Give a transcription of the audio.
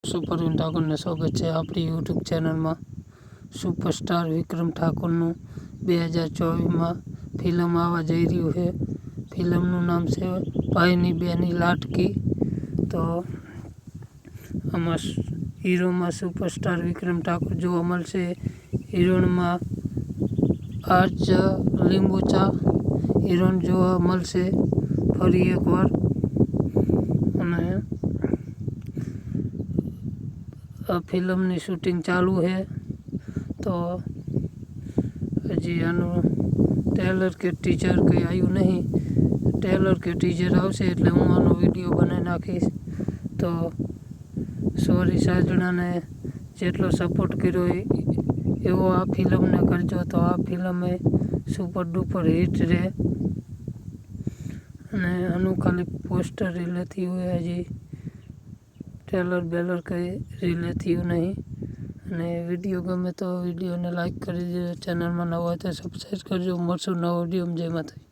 સુપરવિન ઠાકોરને સ્વાગત છે આપણી યુટ્યુબ ચેનલમાં। સુપરસ્ટાર વિક્રમ ઠાકોરનું 2024માં ફિલ્મ આવવા જઈ રહ્યું છે। ફિલ્મનું નામ છે ભાઈની બેની લાટકી। તો આમાં હીરોમાં સુપરસ્ટાર વિક્રમ ઠાકોર જોવા મળશે। હિરોઈનમાં આર્ચ લીંબોચા હિરોઈન જોવા મળશે ફરી એકવાર। અને આ ફિલ્મની શૂટિંગ ચાલુ છે। તો હજી આનું ટ્રેલર કે ટીઝર કંઈ આવ્યું નહીં। ટ્રેલર કે ટીઝર આવશે એટલે હું આનો વિડીયો બનાવી નાખીશ। તો સોરી સાજણાને જેટલો સપોર્ટ કર્યો એવો આ ફિલ્મને કરજો। તો આ ફિલ્મ એ સુપર ડુપર હિટ રહે। અને આનું ખાલી પોસ્ટર રિલીઝ થયું હોય, હજી ટ્રેલર બેલર કંઈ રિલીઝ થયું નહીં। અને વિડીયો ગમે તો વિડીયોને લાઈક કરી દેજો। ચેનલમાં નવા હોય તો સબસ્ક્રાઈબ કરજો। મળશું નવો વિડીયો। જય માતાજી।